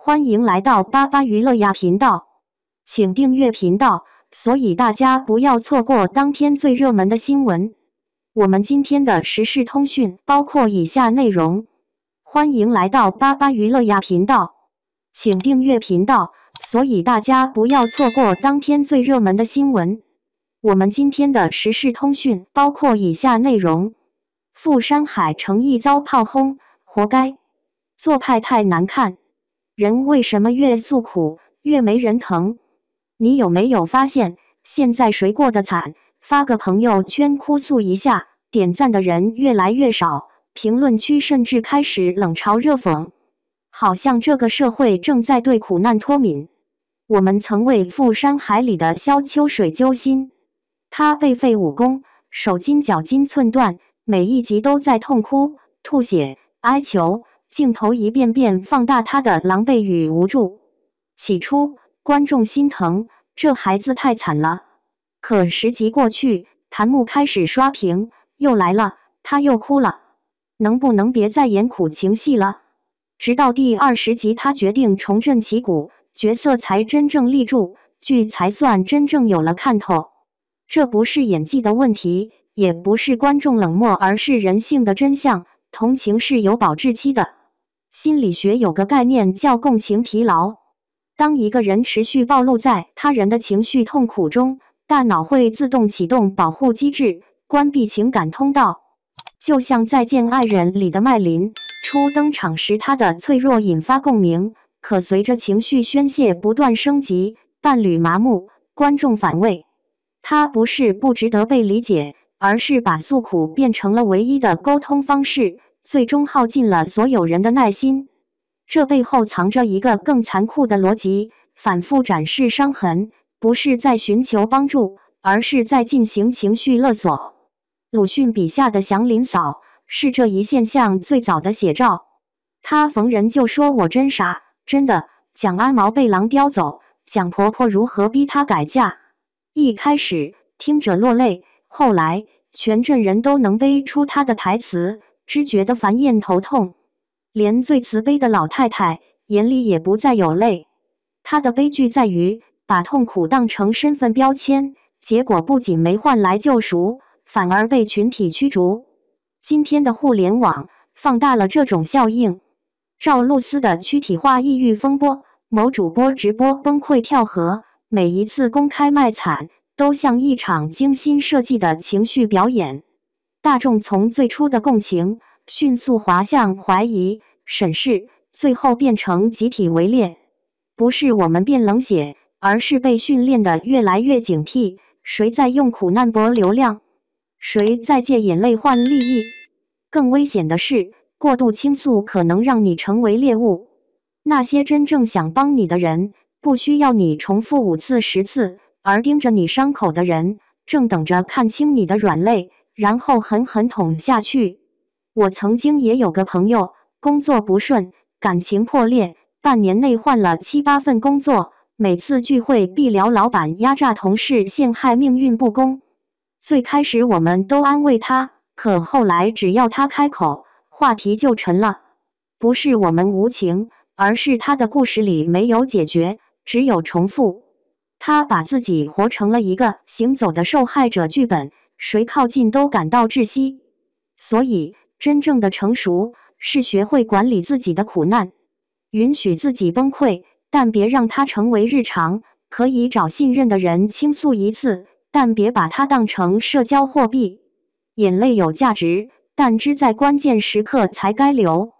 欢迎来到巴巴娱乐呀频道，请订阅频道，所以大家不要错过当天最热门的新闻。我们今天的时事通讯包括以下内容：欢迎来到巴巴娱乐呀频道，请订阅频道，所以大家不要错过当天最热门的新闻。我们今天的时事通讯包括以下内容：富山海诚毅遭炮轰，活该，做派太难看。人为什么越诉苦越没人疼？你有没有发现，现在谁过得惨，发个朋友圈哭诉一下，点赞的人越来越少，评论区甚至开始冷嘲热讽，好像这个社会正在对苦难脱敏。我们曾为富山海里的萧秋水揪心，他被废武功，手筋脚筋寸断，每一集都在痛哭、吐血、哀求。镜头一遍遍放大他的狼狈与无助。起初，观众心疼，这孩子太惨了。可10集过去，弹幕开始刷屏，又来了，他又哭了，能不能别再演苦情戏了？直到第20集，他决定重振旗鼓，角色才真正立住，剧才算真正有了看头。这不是演技的问题，也不是观众冷漠，而是人性的真相。同情是有保质期的。心理学有个概念叫共情疲劳。当一个人持续暴露在他人的情绪痛苦中，大脑会自动启动保护机制，关闭情感通道。就像《再见爱人》里的麦琳，初登场时她的脆弱引发共鸣，可随着情绪宣泄不断升级，伴侣麻木，观众反胃。她不是不值得被理解，而是把诉苦变成了唯一的沟通方式，最终耗尽了所有人的耐心。这背后藏着一个更残酷的逻辑，反复展示伤痕，不是在寻求帮助，而是在进行情绪勒索。鲁迅笔下的祥林嫂是这一现象最早的写照。她逢人就说我真傻，真的，讲阿毛被狼叼走，讲婆婆如何逼她改嫁。一开始听者落泪，后来全镇人都能背出她的台词，只觉得烦厌头痛。连最慈悲的老太太眼里也不再有泪。她的悲剧在于把痛苦当成身份标签，结果不仅没换来救赎，反而被群体驱逐。今天的互联网放大了这种效应。赵露思的躯体化抑郁风波，某主播直播崩溃跳河，每一次公开卖惨都像一场精心设计的情绪表演。大众从最初的共情迅速滑向怀疑、审视，最后变成集体围猎。不是我们变冷血，而是被训练得越来越警惕。谁在用苦难博流量？谁在借眼泪换利益？更危险的是，过度倾诉可能让你成为猎物。那些真正想帮你的人，不需要你重复5次10次，而盯着你伤口的人，正等着看清你的软肋，然后狠狠捅下去。我曾经也有个朋友，工作不顺，感情破裂，半年内换了7、8份工作，每次聚会必聊老板压榨同事，陷害命运不公。最开始我们都安慰他，可后来只要他开口，话题就沉了。不是我们无情，而是他的故事里没有解决，只有重复。他把自己活成了一个行走的受害者剧本，谁靠近都感到窒息。所以真正的成熟是学会管理自己的苦难，允许自己崩溃，但别让它成为日常。可以找信任的人倾诉一次，但别把它当成社交货币。眼泪有价值，但只在关键时刻才该流。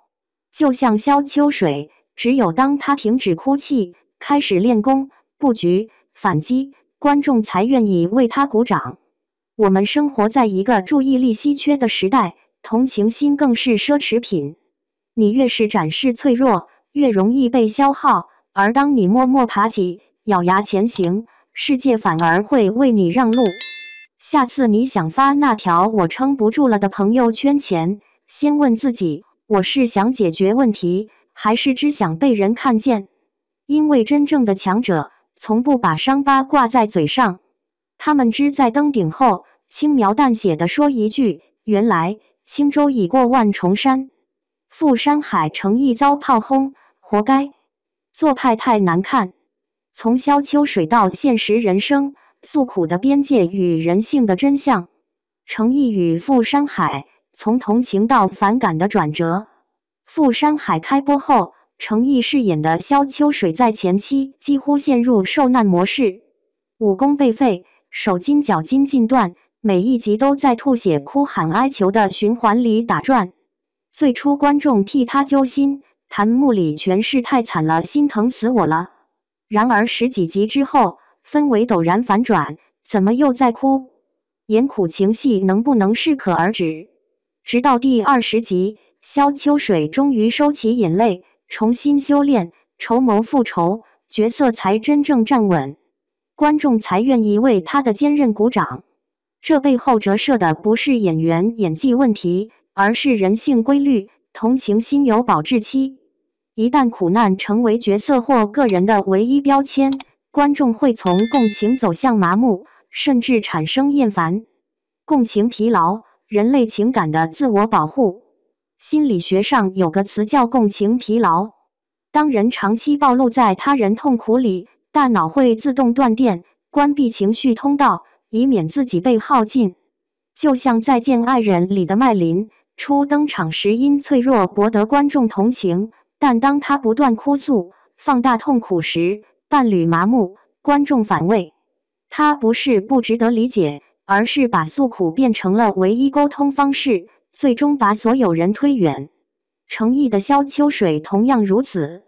就像萧秋水，只有当他停止哭泣，开始练功、布局、反击，观众才愿意为他鼓掌。我们生活在一个注意力稀缺的时代，同情心更是奢侈品。你越是展示脆弱，越容易被消耗，而当你默默爬起，咬牙前行，世界反而会为你让路。下次你想发那条我撑不住了的朋友圈前，先问自己，我是想解决问题，还是只想被人看见？因为真正的强者从不把伤疤挂在嘴上，他们只在登顶后轻描淡写地说一句，原来轻舟已过万重山。富山海诚毅遭炮轰，活该，做派太难看。从萧秋水到现实人生，诉苦的边界与人性的真相，程毅与富山海从同情到反感的转折。富山海开播后，程毅饰演的萧秋水在前期几乎陷入受难模式，武功被废，手筋脚筋尽断，每一集都在吐血、哭喊、哀求的循环里打转。最初观众替他揪心，弹幕里全是太惨了，心疼死我了。然而十几集之后，氛围陡然反转，怎么又在哭？演苦情戏能不能适可而止？直到第20集，萧秋水终于收起眼泪，重新修炼，筹谋复仇，角色才真正站稳，观众才愿意为他的坚韧鼓掌。这背后折射的不是演员演技问题，而是人性规律，同情心有保质期。一旦苦难成为角色或个人的唯一标签，观众会从共情走向麻木，甚至产生厌烦。共情疲劳，人类情感的自我保护。心理学上有个词叫共情疲劳。当人长期暴露在他人痛苦里，大脑会自动断电，关闭情绪通道，以免自己被耗尽。就像《再见爱人》里的麦琳，初登场时因脆弱博得观众同情，但当他不断哭诉、放大痛苦时，伴侣麻木，观众反胃。他不是不值得理解，而是把诉苦变成了唯一沟通方式，最终把所有人推远。程毅的萧秋水同样如此，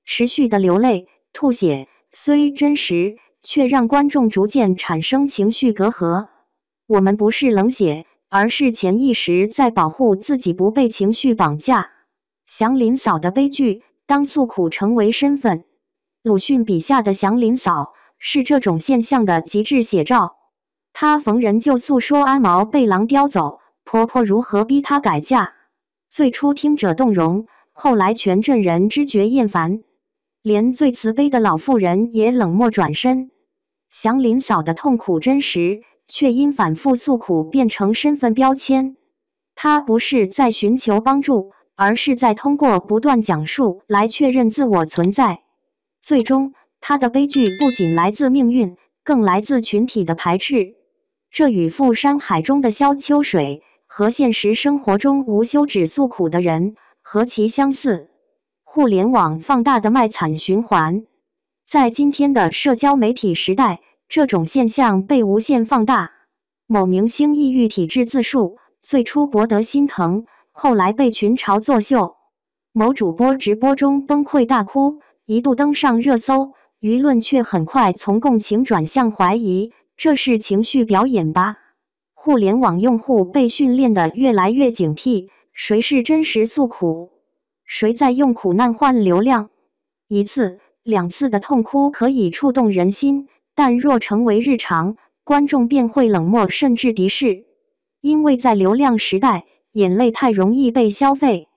持续的流泪、吐血，虽真实，却让观众逐渐产生情绪隔阂。我们不是冷血，而是潜意识在保护自己不被情绪绑架。祥林嫂的悲剧，当诉苦成为身份。鲁迅笔下的祥林嫂是这种现象的极致写照。她逢人就诉说阿毛被狼叼走，婆婆如何逼她改嫁。最初听者动容，后来全镇人知觉厌烦，连最慈悲的老妇人也冷漠转身。祥林嫂的痛苦真实，却因反复诉苦变成身份标签。她不是在寻求帮助，而是在通过不断讲述来确认自我存在。最终，她的悲剧不仅来自命运，更来自群体的排斥。这与富山海中的萧秋水和现实生活中无休止诉苦的人何其相似。互联网放大的卖惨循环，在今天的社交媒体时代，这种现象被无限放大。某明星抑郁体质自述，最初博得心疼，后来被群嘲作秀。某主播直播中崩溃大哭，一度登上热搜，舆论却很快从共情转向怀疑，这是情绪表演吧？互联网用户被训练得越来越警惕，谁是真实诉苦？谁在用苦难换流量？一次、两次的痛哭可以触动人心，但若成为日常，观众便会冷漠甚至敌视。因为在流量时代，眼泪太容易被消费，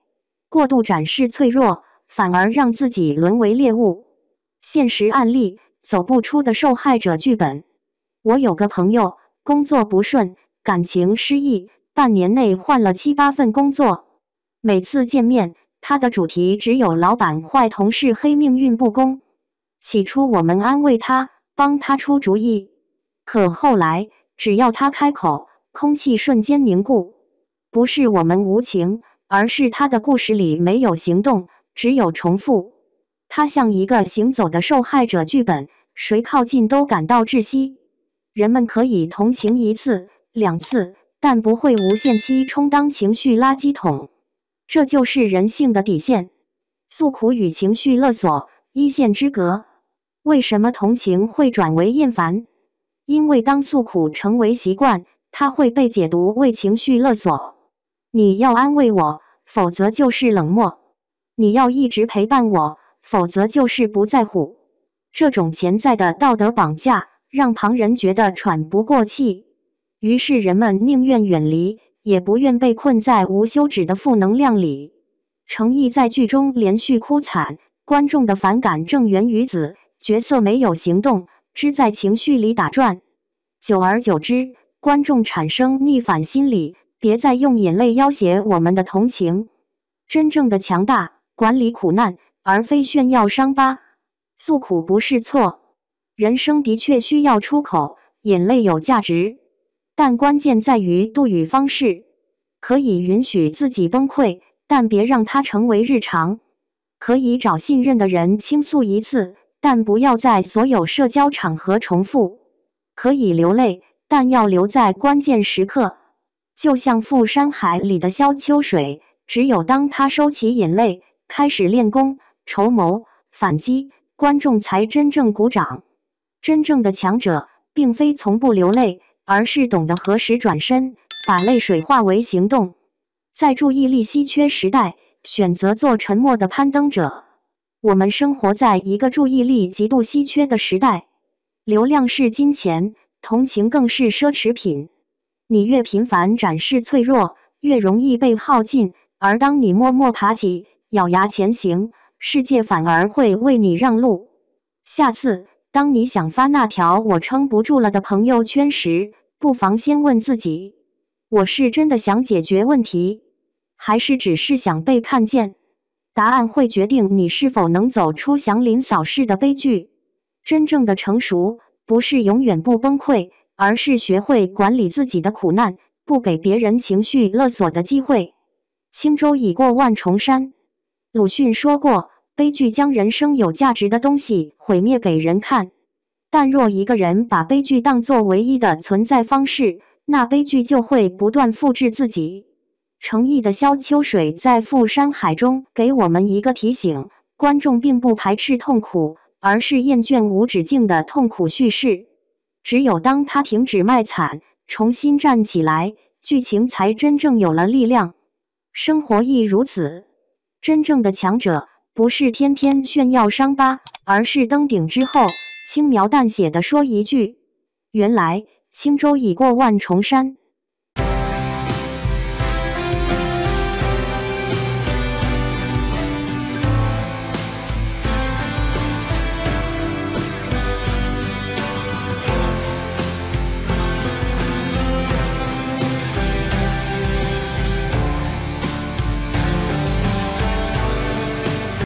过度展示脆弱，反而让自己沦为猎物。现实案例，走不出的受害者剧本。我有个朋友，工作不顺，感情失意，半年内换了7、8份工作。每次见面，他的主题只有老板坏、同事黑、命运不公。起初我们安慰他，帮他出主意，可后来只要他开口，空气瞬间凝固。不是我们无情，而是他的故事里没有行动，只有重复。他像一个行走的受害者剧本，谁靠近都感到窒息。人们可以同情1次、2次，但不会无限期充当情绪垃圾桶。这就是人性的底线。诉苦与情绪勒索，一线之隔。为什么同情会转为厌烦？因为当诉苦成为习惯，它会被解读为情绪勒索。你要安慰我，否则就是冷漠；你要一直陪伴我，否则就是不在乎。这种潜在的道德绑架，让旁人觉得喘不过气。于是人们宁愿远离，也不愿被困在无休止的负能量里。程毅在剧中连续哭惨，观众的反感正源于此，角色没有行动，只在情绪里打转。久而久之，观众产生逆反心理，别再用眼泪要挟我们的同情。真正的强大，管理苦难，而非炫耀伤疤。诉苦不是错，人生的确需要出口，眼泪有价值，但关键在于度与方式。可以允许自己崩溃，但别让它成为日常。可以找信任的人倾诉一次，但不要在所有社交场合重复。可以流泪，但要留在关键时刻。就像赴山海里的萧秋水，只有当他收起眼泪，开始练功、筹谋、反击，观众才真正鼓掌。真正的强者，并非从不流泪，而是懂得何时转身，把泪水化为行动。在注意力稀缺时代，选择做沉默的攀登者。我们生活在一个注意力极度稀缺的时代，流量是金钱，同情更是奢侈品。你越频繁展示脆弱，越容易被耗尽，而当你默默爬起，咬牙前行，世界反而会为你让路。下次，当你想发那条我撑不住了的朋友圈时，不妨先问自己：我是真的想解决问题，还是只是想被看见？答案会决定你是否能走出祥林嫂式的悲剧。真正的成熟，不是永远不崩溃，而是学会管理自己的苦难，不给别人情绪勒索的机会。轻舟已过万重山。鲁迅说过，悲剧将人生有价值的东西毁灭给人看。但若一个人把悲剧当作唯一的存在方式，那悲剧就会不断复制自己。诚意的萧秋水在赴山海中给我们一个提醒：观众并不排斥痛苦，而是厌倦无止境的痛苦叙事。只有当他停止卖惨，重新站起来，剧情才真正有了力量。生活亦如此。真正的强者，不是天天炫耀伤疤，而是登顶之后，轻描淡写地说一句：原来轻舟已过万重山。